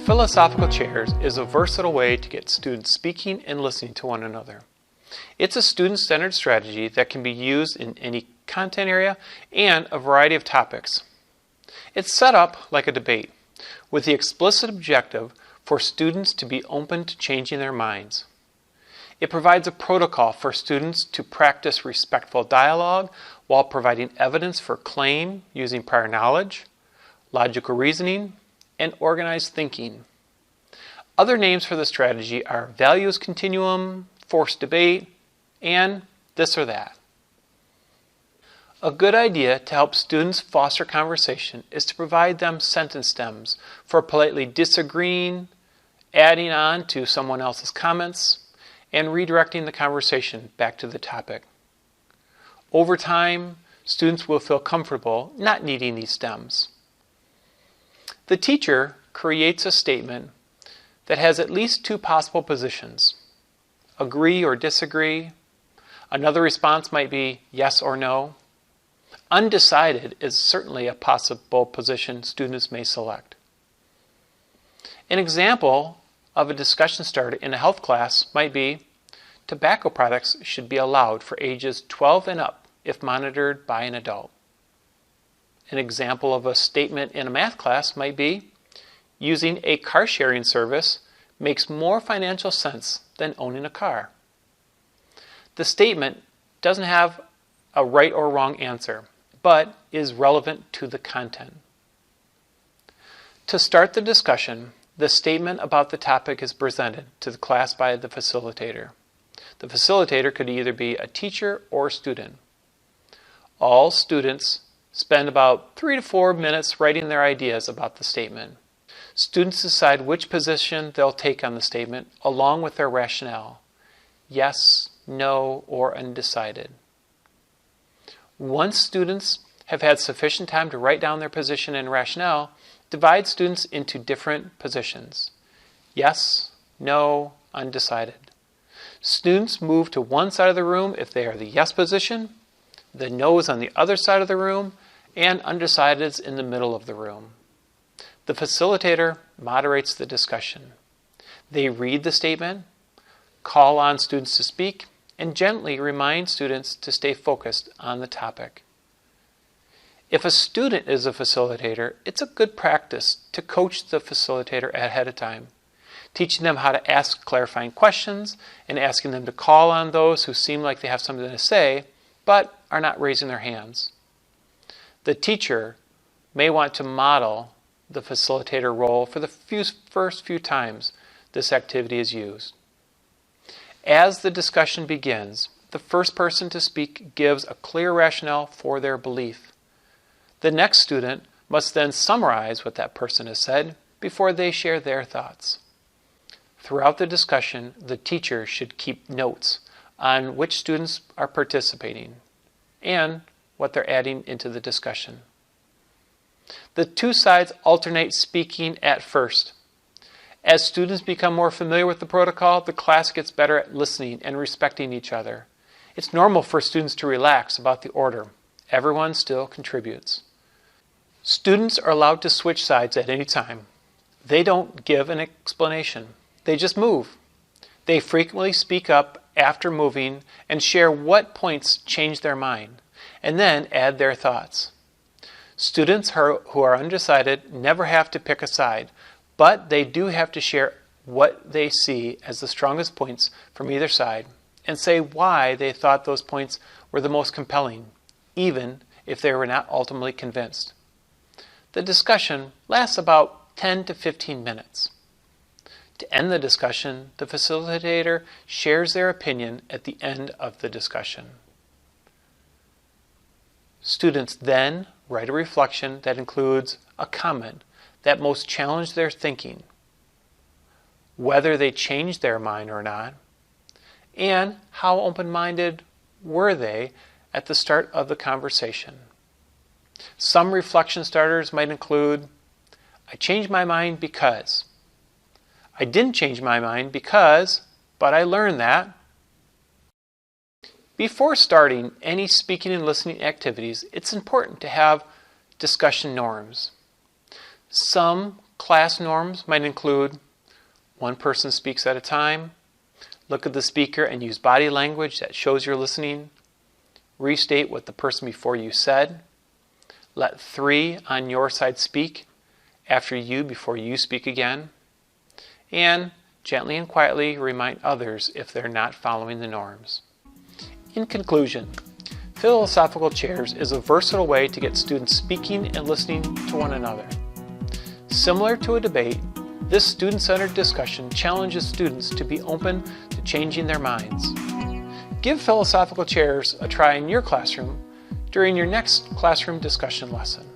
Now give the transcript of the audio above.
Philosophical chairs is a versatile way to get students speaking and listening to one another. It's a student-centered strategy that can be used in any content area and a variety of topics. It's set up like a debate, with the explicit objective for students to be open to changing their minds. It provides a protocol for students to practice respectful dialogue while providing evidence for claim using prior knowledge, logical reasoning, and organized thinking. Other names for the strategy are values continuum, forced debate, and this or that. A good idea to help students foster conversation is to provide them sentence stems for politely disagreeing, adding on to someone else's comments, and redirecting the conversation back to the topic. Over time, students will feel comfortable not needing these stems. The teacher creates a statement that has at least two possible positions: agree or disagree. Another response might be yes or no. Undecided is certainly a possible position students may select. An example of a discussion starter in a health class might be tobacco products should be allowed for ages 12 and up if monitored by an adult. An example of a statement in a math class might be using a car sharing service makes more financial sense than owning a car. The statement doesn't have a right or wrong answer, but is relevant to the content. To start the discussion, the statement about the topic is presented to the class by the facilitator. The facilitator could either be a teacher or a student. All students spend about 3 to 4 minutes writing their ideas about the statement. Students decide which position they'll take on the statement along with their rationale: yes, no, or undecided. Once students have had sufficient time to write down their position and rationale, divide students into different positions: yes, no, undecided. Students move to one side of the room if they are the yes position, the no is on the other side of the room, and undecided is in the middle of the room. The facilitator moderates the discussion. They read the statement, call on students to speak, and gently remind students to stay focused on the topic. If a student is a facilitator, it's a good practice to coach the facilitator ahead of time, teaching them how to ask clarifying questions and asking them to call on those who seem like they have something to say but are not raising their hands. The teacher may want to model the facilitator role for the first few times this activity is used. As the discussion begins, the first person to speak gives a clear rationale for their belief. The next student must then summarize what that person has said before they share their thoughts. Throughout the discussion, the teacher should keep notes on which students are participating and what they're adding into the discussion. The two sides alternate speaking at first. As students become more familiar with the protocol, the class gets better at listening and respecting each other. It's normal for students to relax about the order. Everyone still contributes. Students are allowed to switch sides at any time. They don't give an explanation. They just move. They frequently speak up after moving and share what points change their mind, and then add their thoughts. Students who are undecided never have to pick a side, but they do have to share what they see as the strongest points from either side and say why they thought those points were the most compelling, even if they were not ultimately convinced. The discussion lasts about 10 to 15 minutes. To end the discussion, the facilitator shares their opinion at the end of the discussion. Students then write a reflection that includes a comment that most challenged their thinking, whether they changed their mind or not, and how open-minded were they at the start of the conversation. Some reflection starters might include, I changed my mind because. I didn't change my mind because, but I learned that. Before starting any speaking and listening activities, it's important to have discussion norms. Some Class norms might include one person speaks at a time, look at the speaker and use body language that shows you're listening, restate what the person before you said, let 3 on your side speak after you before you speak again, and gently and quietly remind others if they're not following the norms. In conclusion, philosophical chairs is a versatile way to get students speaking and listening to one another. Similar to a debate, this student-centered discussion challenges students to be open to changing their minds. Give philosophical chairs a try in your classroom during your next classroom discussion lesson.